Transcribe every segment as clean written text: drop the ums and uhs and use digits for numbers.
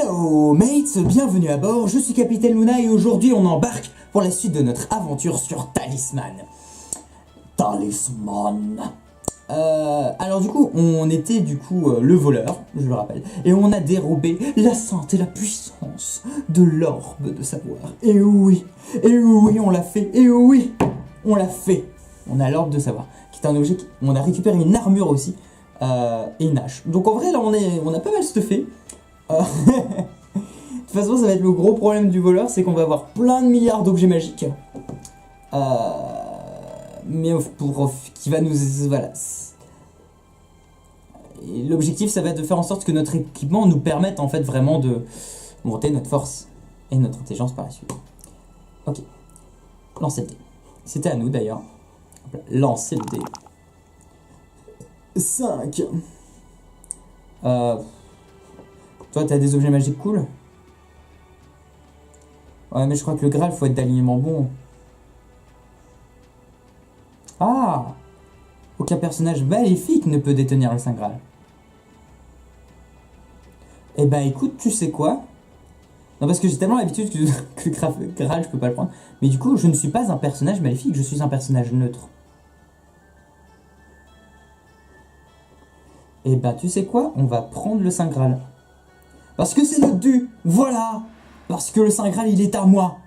Hello mates, bienvenue à bord, je suis Capitaine Luna et aujourd'hui on embarque pour la suite de notre aventure sur Talisman. Talisman. Alors du coup, on était le voleur, je le rappelle, et on a dérobé la sainte et la puissance de l'orbe de savoir. Et oui, on l'a fait, et oui, on l'a fait. On a l'orbe de savoir, qui est un objet, on a récupéré une armure aussi, et une hache. Donc en vrai là on a pas mal stuffé. De toute façon, ça va être le gros problème du voleur, c'est qu'on va avoir plein de milliards d'objets magiques. Mais qui va nous... Voilà. Et l'objectif, ça va être de faire en sorte que notre équipement nous permette en fait vraiment de monter notre force et notre intelligence par la suite. Ok. Lancez le dé. C'était à nous d'ailleurs. Lancez le dé. 5. Toi, t'as des objets magiques cool? Ouais, mais je crois que le Graal, faut être d'alignement bon. Ah! Aucun personnage maléfique ne peut détenir le Saint Graal. Eh ben, écoute, tu sais quoi? Non, parce que j'ai tellement l'habitude que le Graal, je peux pas le prendre. Mais du coup, je ne suis pas un personnage maléfique, je suis un personnage neutre. Eh ben, tu sais quoi? On va prendre le Saint Graal. Parce que c'est notre dû, voilà. Parce que le Saint Graal, il est à moi.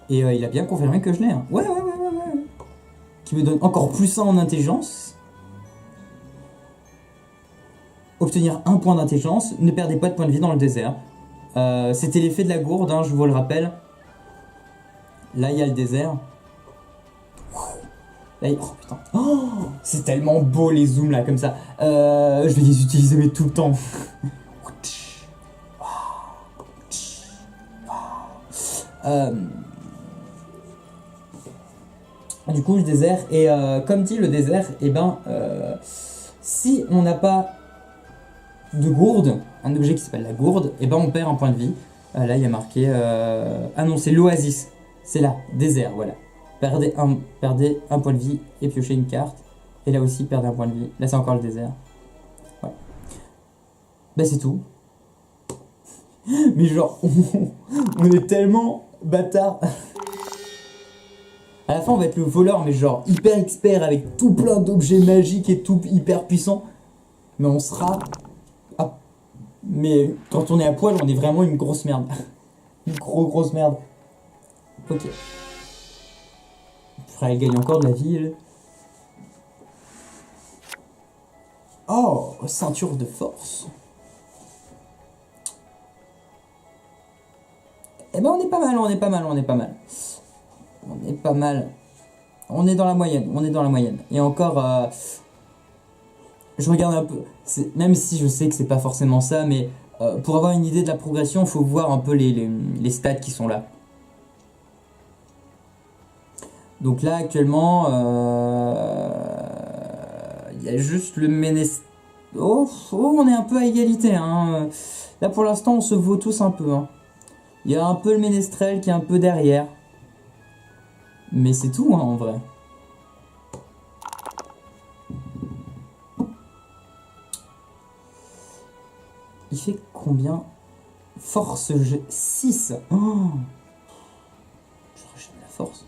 Et il a bien confirmé que je l'ai. Hein. Ouais. Qui me donne encore plus 1 en intelligence. Obtenir 1 point d'intelligence. Ne perdez pas de points de vie dans le désert. C'était l'effet de la gourde, hein, je vous le rappelle. Là, il y a le désert. Là, oh putain. Oh, c'est tellement beau les zooms là, comme ça. Je vais les utiliser mais tout le temps. Du coup, le désert, et comme dit le désert, et si on n'a pas de gourde, un objet qui s'appelle la gourde, et on perd 1 point de vie. Là, il y a marqué... Ah non, c'est l'oasis. C'est là, désert, voilà. Perdez un point de vie et piochez une carte. Et là aussi, perdez 1 point de vie. Là, c'est encore le désert. Voilà. C'est tout. Mais genre, on est tellement bâtard. À la fin, on va être le voleur, mais genre hyper expert avec tout plein d'objets magiques et tout hyper puissant. Mais on sera... Ah. Mais quand on est à poil, on est vraiment une grosse merde. Une grosse merde. Ok. Elle gagne encore de la vie. Oh, ceinture de force. Eh ben on est pas mal. On est dans la moyenne. Et encore, je regarde un peu. Même si je sais que c'est pas forcément ça, mais pour avoir une idée de la progression, il faut voir un peu les stats qui sont là. Donc là, actuellement, il y a juste le ménestrel. Oh, on est un peu à égalité. Hein. Là, pour l'instant, on se vaut tous un peu. Hein. Il y a un peu le ménestrel qui est un peu derrière. Mais c'est tout, hein, en vrai. Il fait combien? Force 6. Oh, je rejette la force.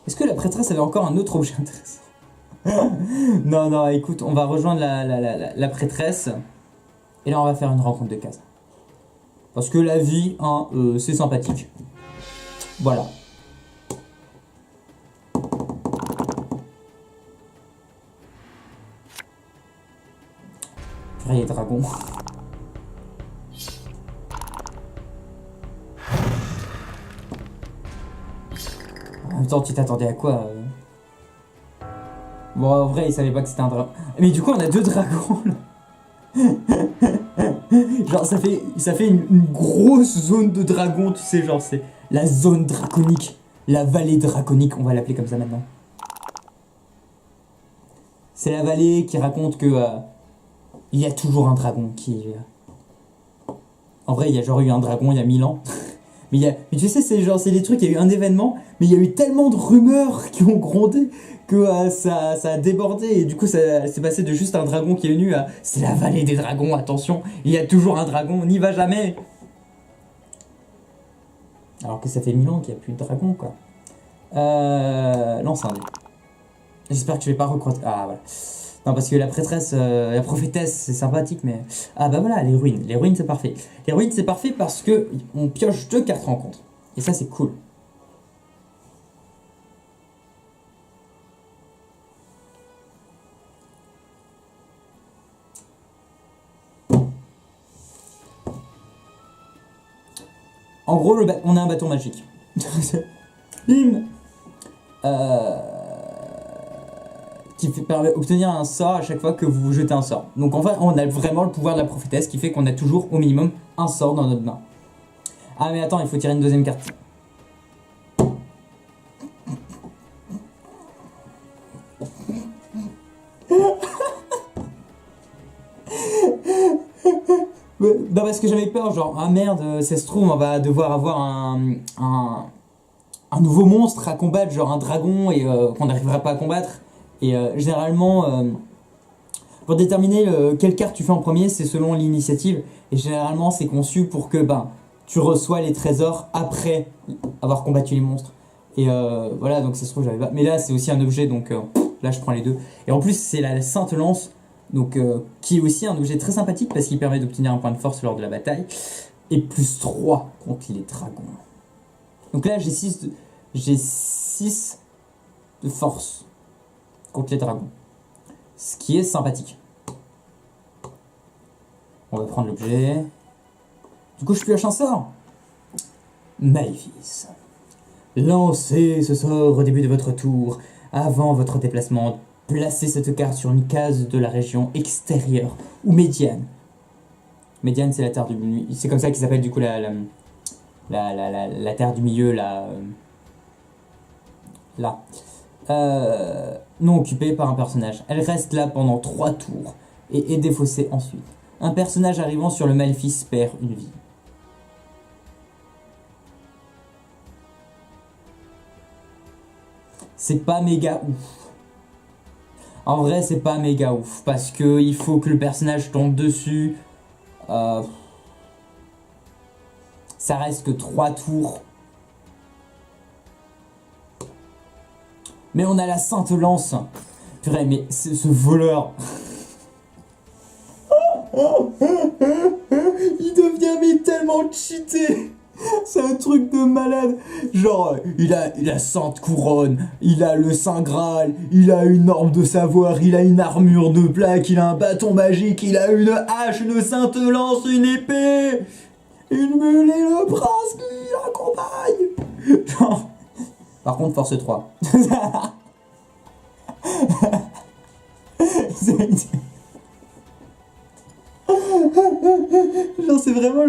Est-ce que la prêtresse avait encore un autre objet intéressant? Non, écoute, on va rejoindre la prêtresse. Et là, on va faire une rencontre de cases. Parce que la vie, hein, c'est sympathique. Voilà. Vrai dragon. En même temps, tu t'attendais à quoi? Bon, en vrai, il savait pas que c'était un dragon. Mais du coup, on a 2 dragons. Genre, ça fait une grosse zone de dragons, tu sais, genre, c'est la zone draconique. La vallée draconique, on va l'appeler comme ça maintenant. C'est la vallée qui raconte que il y a toujours un dragon qui est... En vrai, il y a genre eu un dragon il y a 1000 ans. Mais tu sais, c'est genre, c'est des trucs, il y a eu un événement, mais il y a eu tellement de rumeurs qui ont grondé que ça a débordé. Et du coup, ça s'est passé de juste un dragon qui est venu à. C'est la vallée des dragons, attention, il y a toujours un dragon, on n'y va jamais. Alors que ça fait 1000 ans qu'il n'y a plus de dragon, quoi. Lance un dé. J'espère que je vais pas recroiser. Ah, voilà. Non, parce que la prêtresse, la prophétesse, c'est sympathique, mais. Ah, bah voilà, les ruines. Les ruines, c'est parfait. Les ruines, c'est parfait parce que on pioche 2 cartes rencontre. Et ça, c'est cool. En gros, on a un bâton magique. Bim qui permet d'obtenir un sort à chaque fois que vous jetez un sort. Donc en fait, on a vraiment le pouvoir de la prophétesse qui fait qu'on a toujours au minimum un sort dans notre main. Ah mais attends, il faut tirer une deuxième carte. Non parce que j'avais peur, genre ah merde, ça se trouve on va devoir avoir un nouveau monstre à combattre, genre un dragon et qu'on n'arrivera pas à combattre. Et généralement, pour déterminer quelle carte tu fais en premier, c'est selon l'initiative. Et généralement, c'est conçu pour que tu reçois les trésors après avoir combattu les monstres. Et voilà, donc ça se trouve, j'avais pas. Mais là, c'est aussi un objet, donc là, je prends les deux. Et en plus, c'est la Sainte Lance, donc qui est aussi un objet très sympathique parce qu'il permet d'obtenir un point de force lors de la bataille. Et plus 3 contre les dragons. Donc là, j'ai 6 de force contre les dragons. Ce qui est sympathique. On va prendre l'objet. Du coup, je pioche un sort. Maléfice. Lancez ce sort au début de votre tour. Avant votre déplacement, placez cette carte sur une case de la région extérieure ou médiane. Médiane, c'est la terre du milieu. C'est comme ça qu'il s'appelle du coup la terre du milieu, là. Non occupée par un personnage. Elle reste là pendant 3 tours et est défaussée ensuite. Un personnage arrivant sur le maléfice perd une vie. C'est pas méga ouf. En vrai, c'est pas méga ouf parce que il faut que le personnage tombe dessus. Ça reste que 3 tours. Mais on a la Sainte Lance. Purée, mais ce voleur. Il devient mais tellement cheaté. C'est un truc de malade. Genre, il a la Sainte Couronne, il a le Saint Graal, il a une orbe de savoir, il a une armure de plaque, il a un bâton magique, il a une hache, une Sainte Lance, une épée, une mule et le prince qui l'accompagne. Genre... Par contre, force 3. Genre c'est vraiment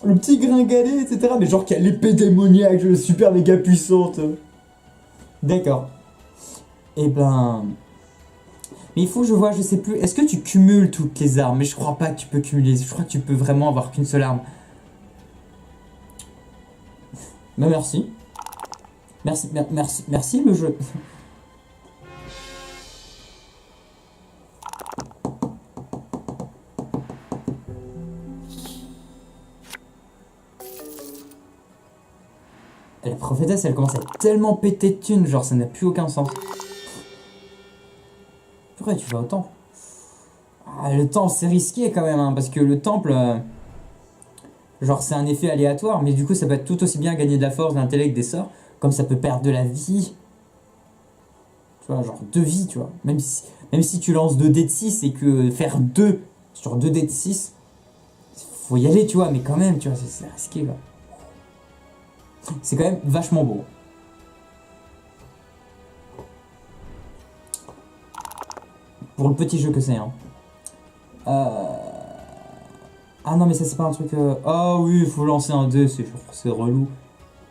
le petit gringalet, etc. Mais genre qui a l'épée démoniaque, super méga puissante. D'accord. Et ben... Mais il faut que je vois, je sais plus. Est-ce que tu cumules toutes les armes? Mais je crois pas que tu peux cumuler. Je crois que tu peux vraiment avoir qu'une seule arme. Bah merci. Merci le jeu. La prophétesse, elle commence à être tellement péter de thunes, genre ça n'a plus aucun sens. Pourquoi tu vas au temple? Ah, le temple, c'est risqué quand même, hein, parce que le temple, genre c'est un effet aléatoire, mais du coup ça peut tout aussi bien gagner de la force, de l'intellect, des sorts, comme ça peut perdre de la vie. Tu vois, genre 2 vies, tu vois. Même si tu lances 2 dés de 6 et que faire 2 sur 2 dés de 6, faut y aller, tu vois, mais quand même, tu vois, c'est risqué, là. C'est quand même vachement beau. Pour le petit jeu que c'est, hein. Ah non, mais ça, c'est pas un truc... Ah oui, il faut lancer un dé, c'est relou.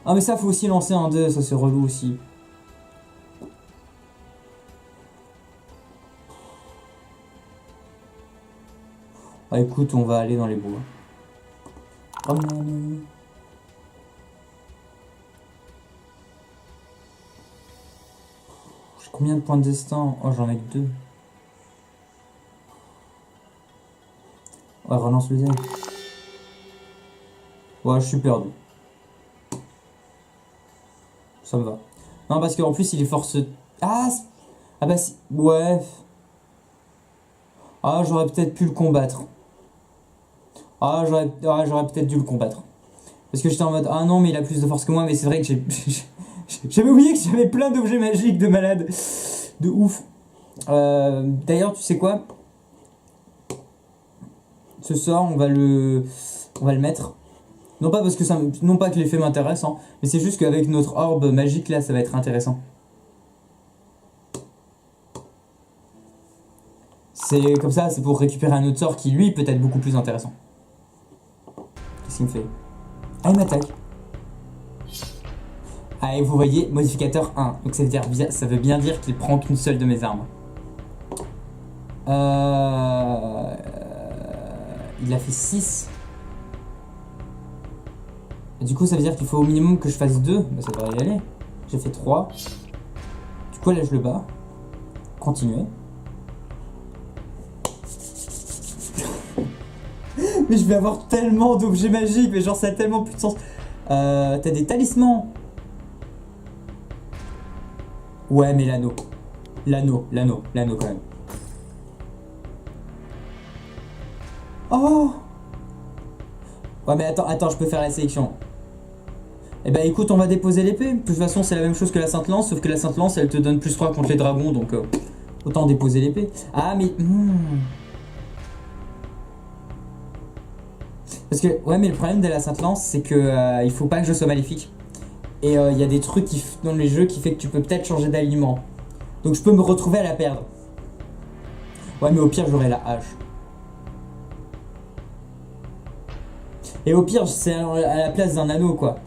Ah, mais ça, faut aussi lancer un dé, ça, c'est relou aussi. Ah, écoute, on va aller dans les bois. Combien de points de destin? Oh, j'en ai que 2. Ouais, relance le dé. Ouais, je suis perdu. Ça me va. Non, parce qu'en plus, il est force... Ah, ah bah si... Ouais. Ah, j'aurais peut-être pu le combattre. J'aurais peut-être dû le combattre. Parce que j'étais en mode, ah non, mais il a plus de force que moi, mais c'est vrai que j'ai... J'avais oublié que j'avais plein d'objets magiques de malade. De ouf. D'ailleurs, tu sais quoi? Ce sort, on va le mettre. Non pas parce que non pas que l'effet m'intéresse, hein, mais c'est juste qu'avec notre orbe magique là, ça va être intéressant. C'est comme ça, c'est pour récupérer un autre sort qui lui peut être beaucoup plus intéressant. Qu'est-ce qu'il me fait? Ah, il m'attaque. Ah, et vous voyez, modificateur 1. Donc ça veut bien dire qu'il prend qu'une seule de mes armes. Il a fait 6. Et du coup, ça veut dire qu'il faut au minimum que je fasse 2. Bah, ça devrait y aller. J'ai fait 3. Du coup, là, je le bats. Continuez. Mais je vais avoir tellement d'objets magiques, mais genre ça a tellement plus de sens. T'as des talismans. Ouais, mais l'anneau. L'anneau quand même. Oh. Ouais, mais attends, je peux faire la sélection. Eh ben écoute, on va déposer l'épée. De toute façon, c'est la même chose que la Sainte Lance, sauf que la Sainte Lance, elle te donne plus 3 contre les dragons, donc autant déposer l'épée. Ah, mais... Parce que, ouais, mais le problème de la Sainte Lance, c'est que il faut pas que je sois maléfique. Et il y a des trucs dans les jeux qui fait que tu peux peut-être changer d'aliment. Donc je peux me retrouver à la perdre. Ouais, mais au pire, j'aurai la hache. Et au pire, c'est à la place d'un anneau, quoi.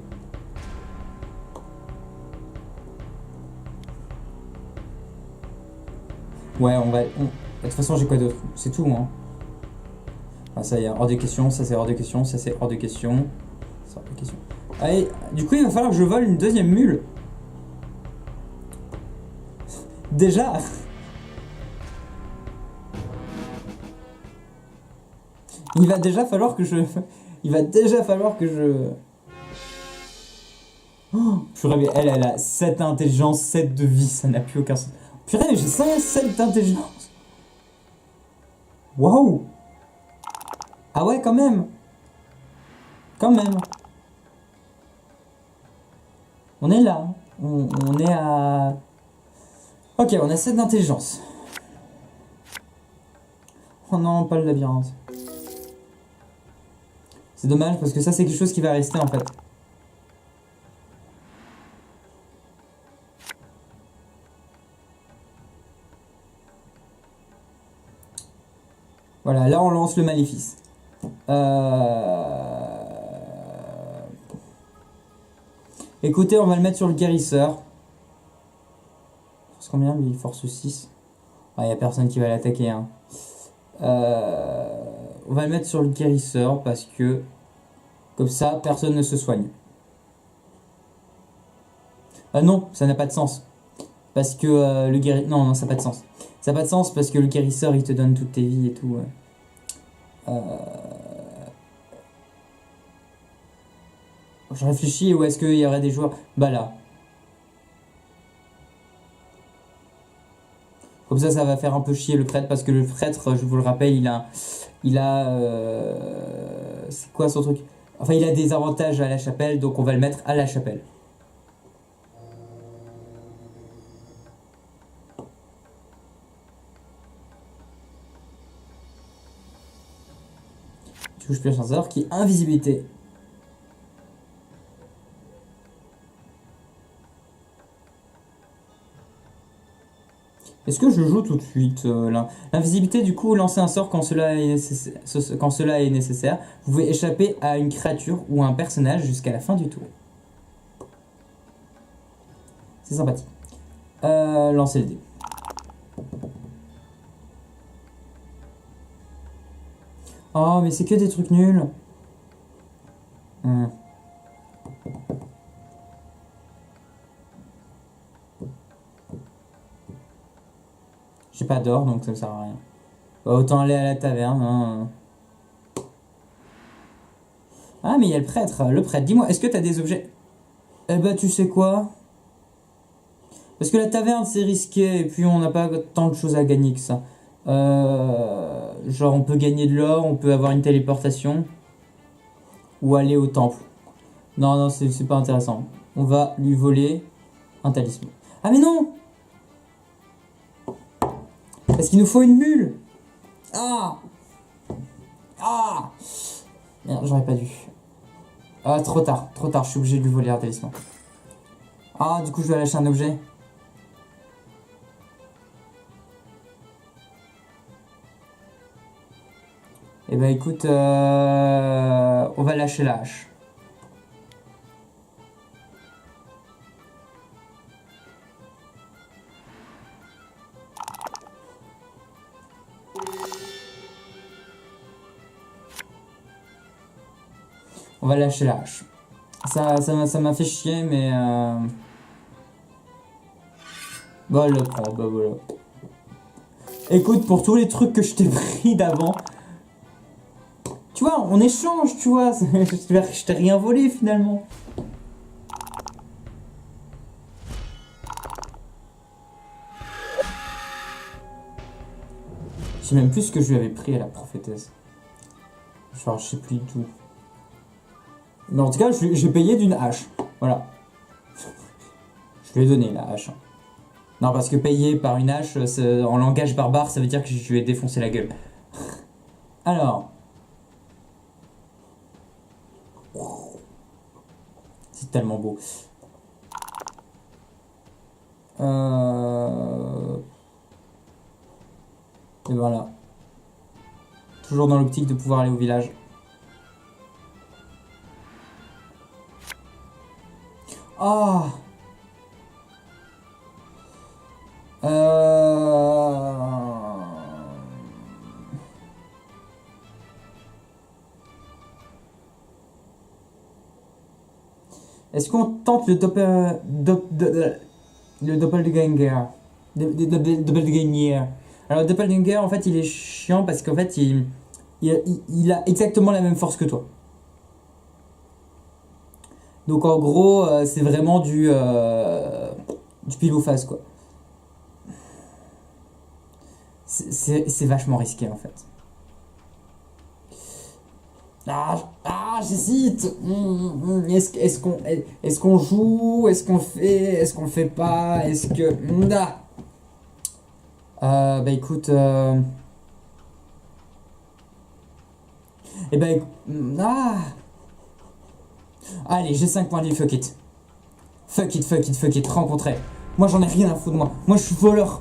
Ouais, de toute façon, j'ai quoi d'autre? C'est tout, hein. Ah, ça y est, hors de question, ça c'est hors de question, ça c'est hors de question. C'est hors de question. Allez, du coup, il va falloir que je vole une deuxième mule. Déjà. Il va déjà falloir que je... Il va déjà falloir que je... Oh, purée, elle a 7 d'intelligence, 7 de vie, ça n'a plus aucun sens. Purée, mais j'ai 7 d'intelligence. Waouh. Ah ouais, quand même. Quand même. On est là. On est à... Ok, on a 7 d'intelligence. Oh non, pas le labyrinthe. C'est dommage parce que ça, c'est quelque chose qui va rester en fait. Voilà, là on lance le maléfice. Écoutez, on va le mettre sur le guérisseur. Force combien lui? Force 6. Il n'y a personne qui va l'attaquer. Hein. On va le mettre sur le guérisseur parce que comme ça, personne ne se soigne. Ah non, ça n'a pas de sens. Parce que le guérisseur... Non, ça n'a pas de sens. Ça n'a pas de sens parce que le guérisseur, il te donne toutes tes vies et tout. Je réfléchis, où est-ce qu'il y aurait des joueurs? Bah là. Comme ça va faire un peu chier le prêtre parce que le prêtre, je vous le rappelle, c'est quoi son truc? Enfin, il a des avantages à la chapelle, donc on va le mettre à la chapelle. Du coup, je pioche un sort qui est invisibilité. Est-ce que je joue tout de suite l'invisibilité, du coup, lancer un sort quand cela est nécessaire. Vous pouvez échapper à une créature ou un personnage jusqu'à la fin du tour. C'est sympathique. Lancer le dé. Oh, mais c'est que des trucs nuls. J'ai pas d'or, donc ça me sert à rien. Bah, autant aller à la taverne. Hein. Ah, mais il y a le prêtre. Le prêtre, dis-moi, est-ce que t'as des objets? Eh bah, tu sais quoi? Parce que la taverne, c'est risqué, et puis on n'a pas tant de choses à gagner que ça. Genre, on peut gagner de l'or, on peut avoir une téléportation, ou aller au temple. Non, non, c'est pas intéressant. On va lui voler un talisman. Ah, mais non! Parce qu'il nous faut une mule! Ah! Ah! Merde, j'aurais pas dû. Ah, trop tard, je suis obligé de lui voler un talisman. Ah, du coup, je dois lâcher un objet. Eh ben, écoute, on va lâcher la hache. On va lâcher la hache. Ça m'a fait chier, mais... Bah, elle le prend, bah voilà. Écoute, pour tous les trucs que je t'ai pris d'avant... Tu vois, on échange, tu vois. Je t'ai rien volé, finalement. Je sais même plus ce que je lui avais pris à la prophétesse. Genre, je sais plus du tout. Mais en tout cas, j'ai payé d'une hache. Voilà. Je lui ai donné la hache. Non, parce que payer par une hache, en langage barbare, ça veut dire que je lui ai défoncé la gueule. Alors. C'est tellement beau. Et voilà. Toujours dans l'optique de pouvoir aller au village. Ah. Est-ce qu'on tente le doppelganger? Doppelganger. Alors, le doppelganger, en fait, il est chiant parce qu'en fait, il a exactement la même force que toi. Donc, en gros, c'est vraiment du pile ou face, quoi. C'est vachement risqué, en fait. J'hésite. Est-ce qu'on joue? Est-ce qu'on fait? Est-ce qu'on le fait pas? Est-ce que... bah écoute... Eh ben... Allez, j'ai 5 points de vie, fuck it. Fuck it, rencontré. Moi j'en ai rien à foutre, moi. Moi je suis voleur.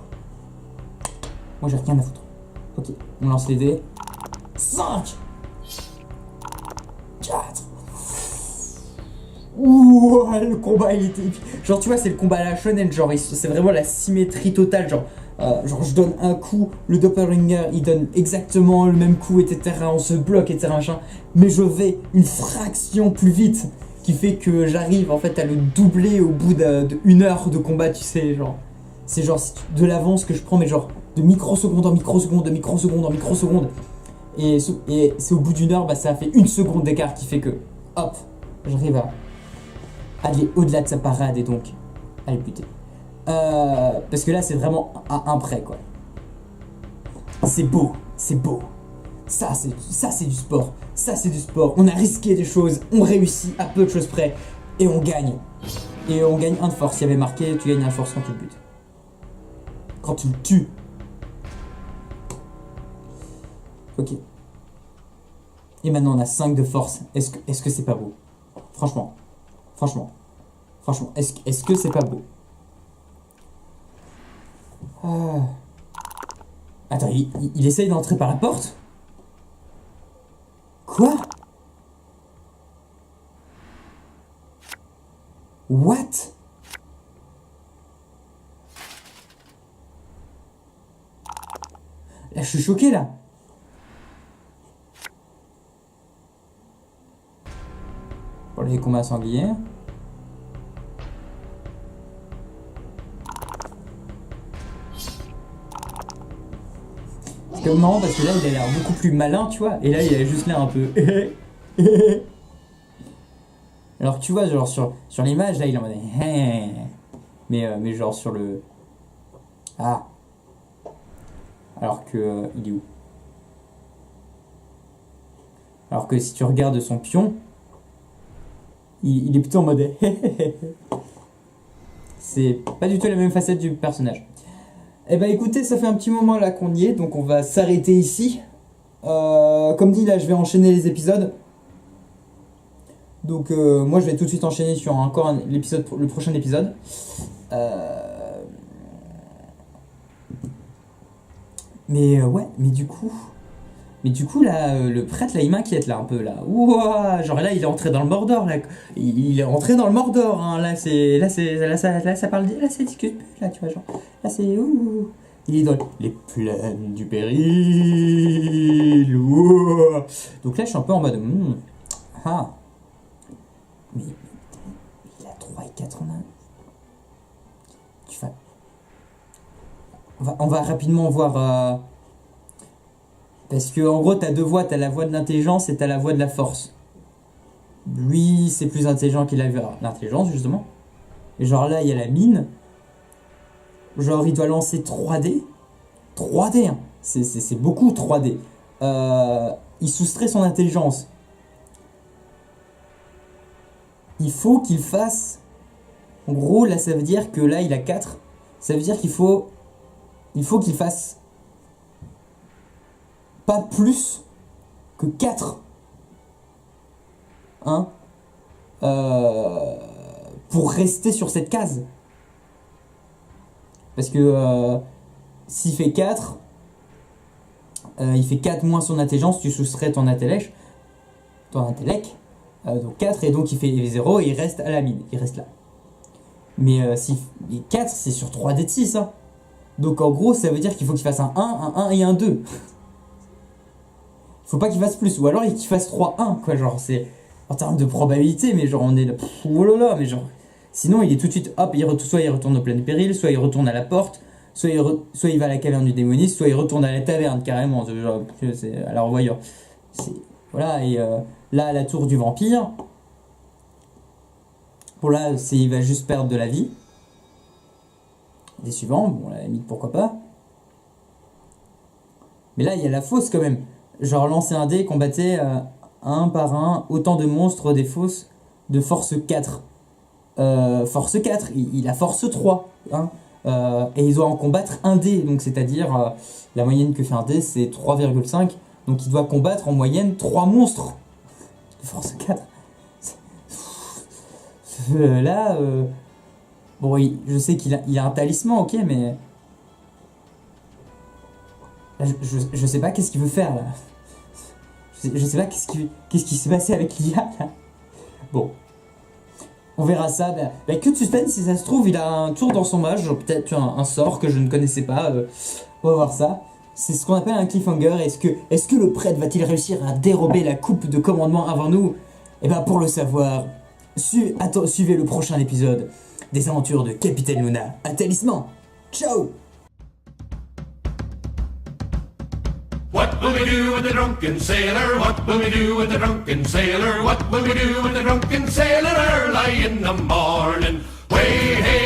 Moi j'ai rien à foutre. Ok, on lance les dés. 5 4. Ouh, le combat il était épique. Genre tu vois, c'est le combat à la shonen, genre c'est vraiment la symétrie totale, genre je donne un coup, le doppelganger il donne exactement le même coup, etc. On se bloque, etc. machin. Mais je vais une fraction plus vite, qui fait que j'arrive en fait à le doubler au bout d'une heure de combat, tu sais, genre. C'est genre de l'avance que je prends, mais genre de microseconde en microseconde, de microseconde en microseconde. Et c'est au bout d'une heure, bah ça fait une seconde d'écart qui fait que, hop, j'arrive à aller au-delà de sa parade et donc à le buter. Parce que là, c'est vraiment un prêt, quoi. C'est beau, c'est beau. Ça, c'est du sport. Ça, c'est du sport. On a risqué des choses, on réussit à peu de choses près et on gagne. Et on gagne 1 de force. Il y avait marqué, tu gagnes 1 de force quand tu le butes. Quand tu le tues. Ok. Et maintenant, on a 5 de force. Est-ce que c'est pas beau? Franchement, est-ce que c'est pas beau? Attends, il essaye d'entrer par la porte? Quoi? What? Là, je suis choqué, là. Pour les combats sangliers. comme marrant parce que là il a l'air beaucoup plus malin, tu vois, et là il a juste l'air un peu. Alors que tu vois, genre sur l'image là il est en mode. Mais genre sur le. Ah. Alors que. Il est où? Alors que si tu regardes son pion, il est plutôt en mode. C'est pas du tout la même facette du personnage. Eh ben écoutez, ça fait un petit moment là qu'on y est, donc on va s'arrêter ici. Comme dit, là je vais enchaîner les épisodes. Donc moi je vais tout de suite enchaîner sur le prochain épisode. Ouais, mais du coup là, le prêtre là il m'inquiète là un peu là. Ouah, genre là il est entré dans le Mordor là. Il est entré dans le Mordor hein. Là ça parle là ça discute plus là tu vois genre. Là c'est ouh. Il est dans les plaines du péril. Ouah. Donc là je suis un peu en mode ah. Mais il a 3 et 4 en un. Tu vas on va rapidement voir parce que en gros t'as deux voix, t'as la voix de l'intelligence et t'as la voix de la force. Lui c'est plus intelligent qu'il a vu l'intelligence justement. Et genre là il y a la mine. Genre il doit lancer 3D. 3D hein. C'est beaucoup 3D. Il soustrait son intelligence. Il faut qu'il fasse. En gros là ça veut dire que là il a 4. Ça veut dire qu'il faut qu'il fasse pas plus que 4 hein, pour rester sur cette case. Parce que s'il fait 4, il fait 4 moins son intelligence, tu soustrais ton intellect. Donc 4 et donc il fait 0 et il reste à la mine, il reste là. Mais si 4 c'est sur 3D de 6 hein. Donc en gros ça veut dire qu'il faut qu'il fasse un 1, un 1 et un 2. Faut pas qu'il fasse plus, ou alors qu'il fasse 3-1 quoi, genre c'est en termes de probabilité, mais genre on est là, oh là là, mais genre sinon il est tout de suite hop, soit il retourne au plein péril, soit il retourne à la porte, soit il va à la caverne du démoniste, soit il retourne à la taverne carrément, genre c'est à la revoyure. Voilà, et là à la tour du vampire, bon là il va juste perdre de la vie. Des suivants, bon à la limite pourquoi pas. Mais là il y a la fausse quand même. Genre lancer un dé combattait un par un autant de monstres des fosses de force 4. Force 4, il a force 3. Hein, et ils doivent en combattre un dé. Donc c'est-à-dire la moyenne que fait un dé c'est 3,5. Donc il doit combattre en moyenne 3 monstres de force 4. Là, bon je sais qu'il a un talisman, ok, mais... Là, je sais pas qu'est-ce qu'il veut faire là. Je sais pas qu'est-ce qui s'est passé avec l'IA là. Bon. On verra ça. Que de suspense, si ça se trouve, il a un tour dans son mage, peut-être un sort que je ne connaissais pas. On va voir ça. C'est ce qu'on appelle un cliffhanger. Est-ce que le prêtre va-t-il réussir à dérober la coupe de commandement avant nous? Et ben pour le savoir, suivez le prochain épisode des aventures de Capitaine Luna à Talisman. Ciao! What will we do with the drunken sailor? What will we do with the drunken sailor? What will we do with the drunken sailor early in the morning? Way, hey,